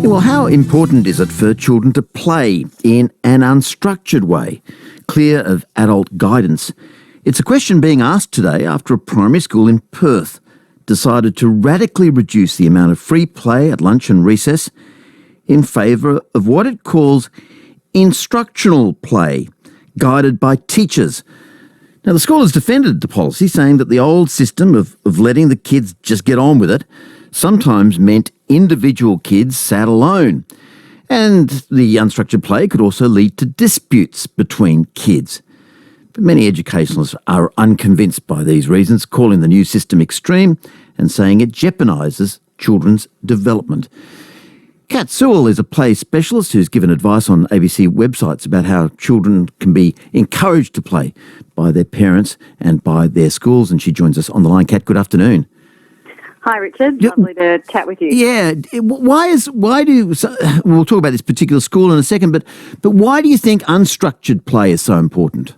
Yeah, well, how important is it for children to play in an unstructured way, clear of adult guidance? It's a question being asked today after a primary school in Perth decided to radically reduce the amount of free play at lunch and recess in favour of what it calls instructional play, guided by teachers. Now, the school has defended the policy, saying that the old system of letting the kids just get on with it sometimes meant individual kids sat alone. And the unstructured play could also lead to disputes between kids. But many educationalists are unconvinced by these reasons, calling the new system extreme and saying it jeopardises children's development. Kat Sewell is a play specialist who's given advice on ABC websites about how children can be encouraged to play by their parents and by their schools, and she joins us on the line. Kat, good afternoon. Hi, Richard. Lovely to chat with you. Yeah. We'll talk about this particular school in a second, but why do you think unstructured play is so important?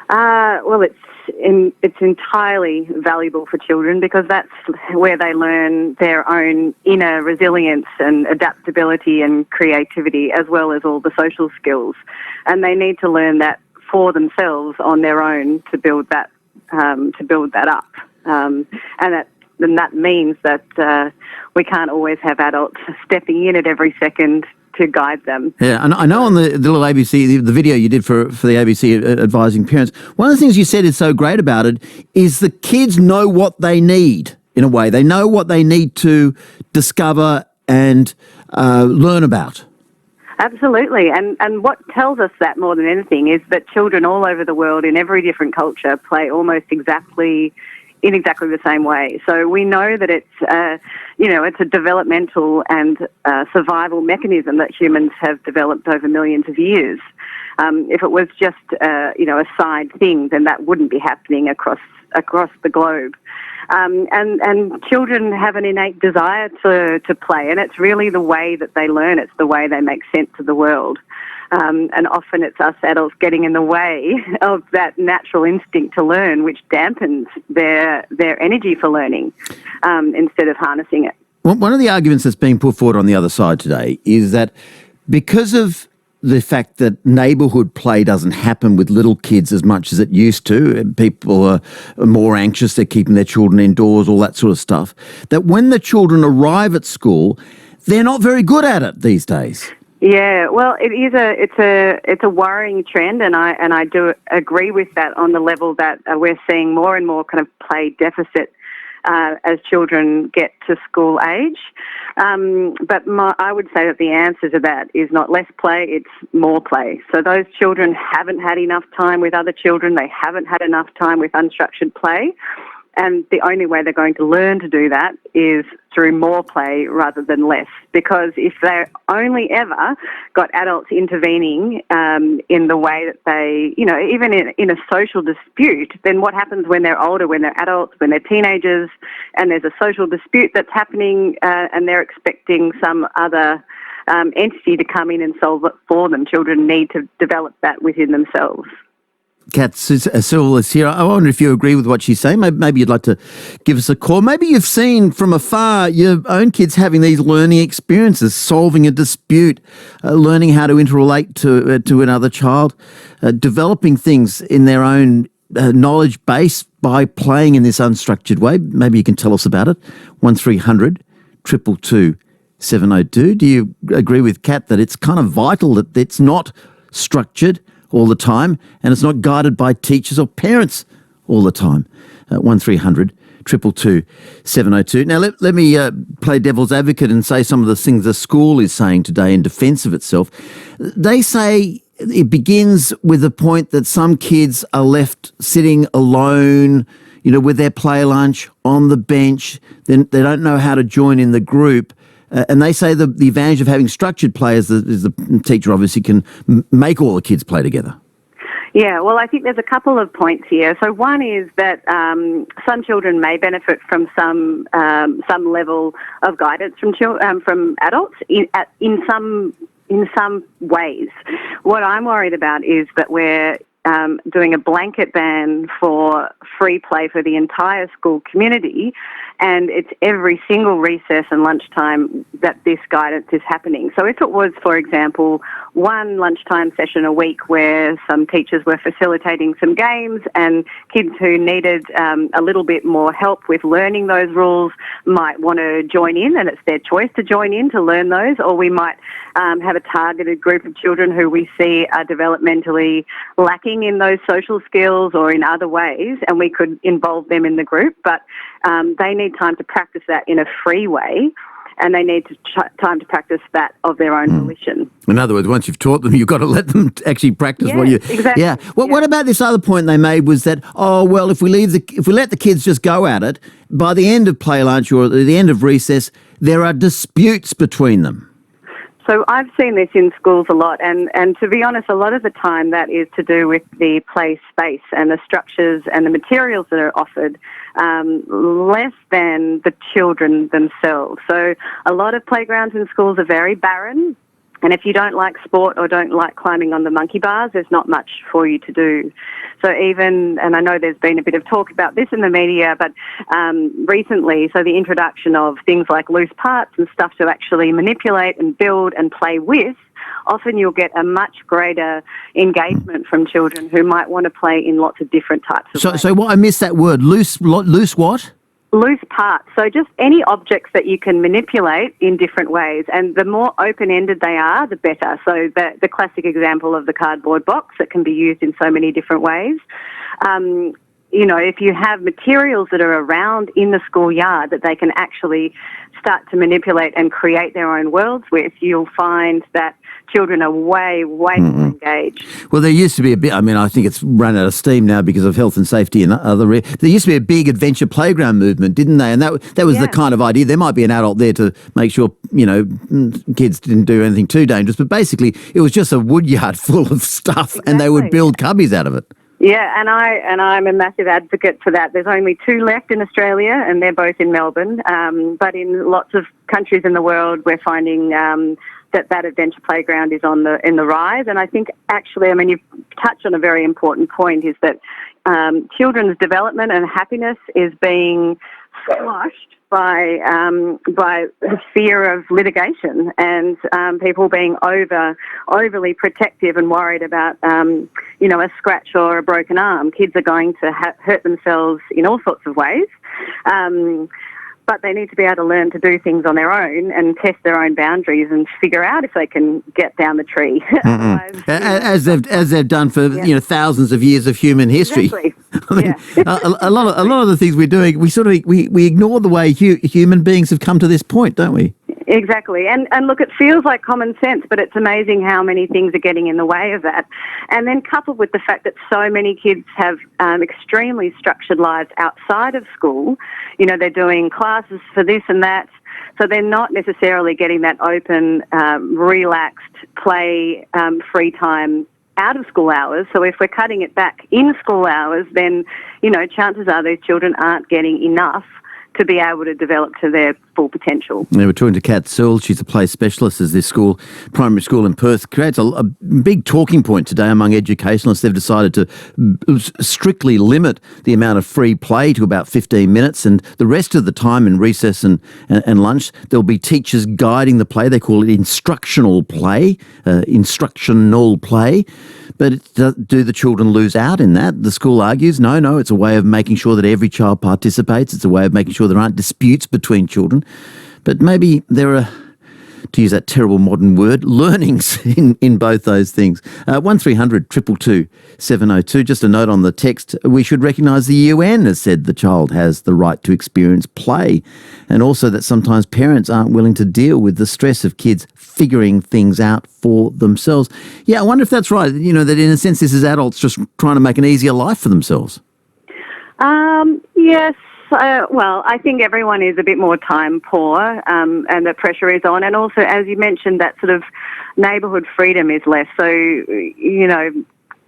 Well, it's entirely valuable for children because that's where they learn their own inner resilience and adaptability and creativity, as well as all the social skills. And they need to learn that for themselves on their own to build that up. And that means that we can't always have adults stepping in at every second to guide them. Yeah, and I know on the little ABC, the video you did for the ABC advising parents, one of the things you said is so great about it is the kids know what they need, in a way. They know what they need to discover and learn about. Absolutely. And what tells us that more than anything is that children all over the world in every different culture play almost exactly the same way. So we know that it's a developmental and survival mechanism that humans have developed over millions of years. If it was just a side thing, then that wouldn't be happening across the globe. And children have an innate desire to play, and it's really the way that they learn. It's the way they make sense of the world. And often it's us adults getting in the way of that natural instinct to learn, which dampens their energy for learning instead of harnessing it. Well, one of the arguments that's being put forward on the other side today is that because of the fact that neighbourhood play doesn't happen with little kids as much as it used to, people are more anxious, they're keeping their children indoors, all that sort of stuff, that when the children arrive at school, they're not very good at it these days. Yeah, well, it's a worrying trend, and I do agree with that on the level that we're seeing more and more kind of play deficit as children get to school age. But I would say that the answer to that is not less play, it's more play. So those children haven't had enough time with other children, they haven't had enough time with unstructured play. And the only way they're going to learn to do that is through more play rather than less. Because if they only ever got adults intervening in the way that they, even in a social dispute, then what happens when they're older, when they're adults, when they're teenagers, and there's a social dispute that's happening and they're expecting some other entity to come in and solve it for them. Children need to develop that within themselves. Kat Sewell is here. I wonder if you agree with what she's saying. Maybe you'd like to give us a call. Maybe you've seen from afar your own kids having these learning experiences, solving a dispute, learning how to interrelate to another child, developing things in their own knowledge base by playing in this unstructured way. Maybe you can tell us about it. 1300 222 702. Do you agree with Kat that it's kind of vital that it's not structured all the time, and it's not guided by teachers or parents all the time? 1300 222 702. Now, let me play devil's advocate and say some of the things the school is saying today in defence of itself. They say it begins with the point that some kids are left sitting alone, with their play lunch on the bench. Then they don't know how to join in the group. And they say the advantage of having structured play is the teacher obviously can make all the kids play together. Yeah, well, I think there's a couple of points here. So one is that some children may benefit from some level of guidance from adults in some ways. What I'm worried about is that we're doing a blanket ban for free play for the entire school community, and it's every single recess and lunchtime that this guidance is happening. So if it was, for example, one lunchtime session a week where some teachers were facilitating some games and kids who needed a little bit more help with learning those rules might want to join in, and it's their choice to join in to learn those, or we might have a targeted group of children who we see are developmentally lacking in those social skills or in other ways, and we could involve them in the group, but they need time to practice that in a free way, and they need time to practice that of their own volition. In other words, once you've taught them, you've got to let them actually practice what you... Exactly. Yeah. Well, what about this other point they made was that, if we let the kids just go at it, by the end of play lunch or at the end of recess, there are disputes between them. So I've seen this in schools a lot, and to be honest, a lot of the time that is to do with the play space and the structures and the materials that are offered, less than the children themselves. So a lot of playgrounds in schools are very barren, and if you don't like sport or don't like climbing on the monkey bars, there's not much for you to do. So even, and I know there's been a bit of talk about this in the media, but recently, so the introduction of things like loose parts and stuff to actually manipulate and build and play with, often you'll get a much greater engagement from children who might want to play in lots of different types of ways. So what, I missed that word, loose what? Loose parts. So just any objects that you can manipulate in different ways. And the more open-ended they are, the better. So the classic example of the cardboard box that can be used in so many different ways. If you have materials that are around in the schoolyard that they can actually start to manipulate and create their own worlds with, you'll find that children are way more engaged. Well, there used to be a bit, I think it's run out of steam now because of health and safety and other... There used to be a big adventure playground movement, didn't they? And that was the kind of idea. There might be an adult there to make sure, kids didn't do anything too dangerous, but basically it was just a woodyard full of stuff and they would build cubbies out of it. Yeah, and I'm a massive advocate for that. There's only 2 left in Australia, and they're both in Melbourne. But in lots of countries in the world, we're finding that adventure playground is in the rise. And I think actually, you've touched on a very important point: is that children's development and happiness is being squashed by the fear of litigation and people being overly protective and worried about a scratch or a broken arm. Kids are going to hurt themselves in all sorts of ways. But they need to be able to learn to do things on their own and test their own boundaries and figure out if they can get down the tree. As they've done for thousands of years of human history. Exactly. A lot of the things we're doing, we ignore the way human beings have come to this point, don't we? Exactly. And look, it feels like common sense, but it's amazing how many things are getting in the way of that. And then coupled with the fact that so many kids have extremely structured lives outside of school, they're doing classes for this and that, so they're not necessarily getting that open, relaxed play, free time out of school hours. So if we're cutting it back in school hours, then, chances are these children aren't getting enough to be able to develop to their full potential. Yeah, we're talking to Kat Searle. She's a play specialist at this primary school in Perth. Creates a big talking point today among educationalists. They've decided to strictly limit the amount of free play to about 15 minutes, and the rest of the time in recess and lunch, there'll be teachers guiding the play. They call it instructional play. But do the children lose out in that? The school argues, no, it's a way of making sure that every child participates. It's a way of making sure there aren't disputes between children. But maybe there are, to use that terrible modern word, learnings in both those things. 1300 222 702. Just a note on the text. We should recognise the UN has said the child has the right to experience play, and also that sometimes parents aren't willing to deal with the stress of kids figuring things out for themselves. Yeah, I wonder if that's right. That in a sense this is adults just trying to make an easier life for themselves. Yes. Well, I think everyone is a bit more time poor, and the pressure is on. And also, as you mentioned, that sort of neighbourhood freedom is less. So,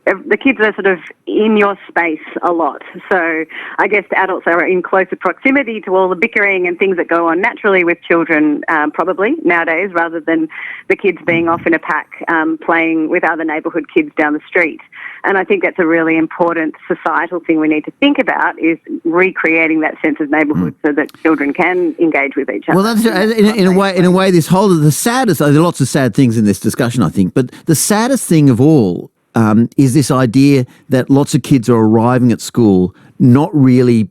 the kids are sort of in your space a lot. So I guess adults are in closer proximity to all the bickering and things that go on naturally with children, probably nowadays, rather than the kids being off in a pack playing with other neighbourhood kids down the street. And I think that's a really important societal thing we need to think about, is recreating that sense of neighbourhood so that children can engage with each other. Well, that's in a way, this whole the saddest. There are lots of sad things in this discussion, I think, but the saddest thing of all is this idea that lots of kids are arriving at school not really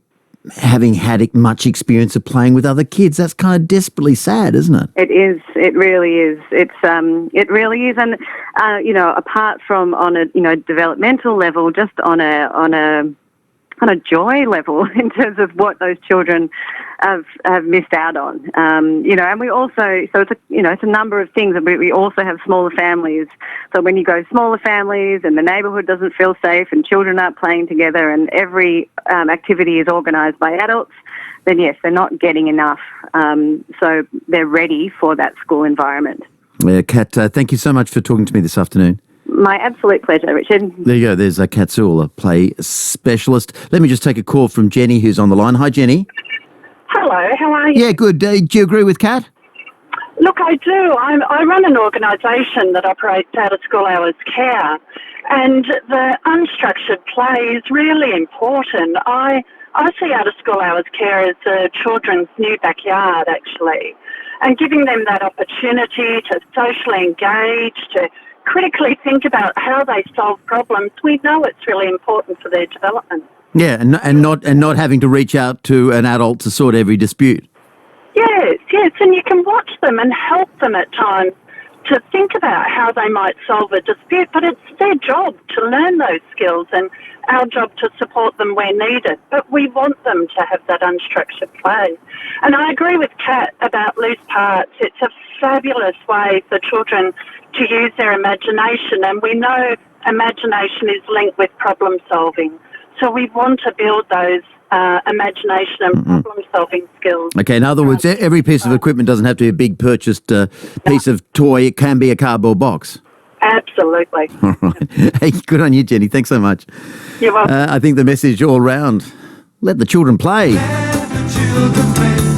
having had much experience of playing with other kids. That's kind of desperately sad, isn't it? It is. It really is. It really is. And apart from on a developmental level, just on a joy level in terms of what those children have missed out on. And we also, so it's a number of things. We also have smaller families. So when you go smaller families and the neighbourhood doesn't feel safe and children aren't playing together and every activity is organised by adults, then yes, they're not getting enough. So they're ready for that school environment. Yeah, Kat, thank you so much for talking to me this afternoon. My absolute pleasure, Richard. There you go. There's Kat Sewell, a play specialist. Let me just take a call from Jenny, who's on the line. Hi, Jenny. Hello, how are you? Yeah, good. Do you agree with Kat? Look, I do. I run an organisation that operates out of school hours care, and the unstructured play is really important. I see out of school hours care as the children's new backyard, actually, and giving them that opportunity to socially engage, to critically think about how they solve problems. We know it's really important for their development. Yeah, and not having to reach out to an adult to sort every dispute. Yes, and you can watch them and help them at times to think about how they might solve a dispute, but it's their job to learn those skills and our job to support them where needed. But we want them to have that unstructured play. And I agree with Kat about loose parts. It's a fabulous way for children to use their imagination, and we know imagination is linked with problem solving. So we want to build those imagination and problem-solving skills. Okay, in other words, every piece of equipment doesn't have to be a big purchased piece of toy. It can be a cardboard box. Absolutely. All right. Hey, good on you, Jenny. Thanks so much. You're welcome. I think the message all round, let the children play. Let the children play.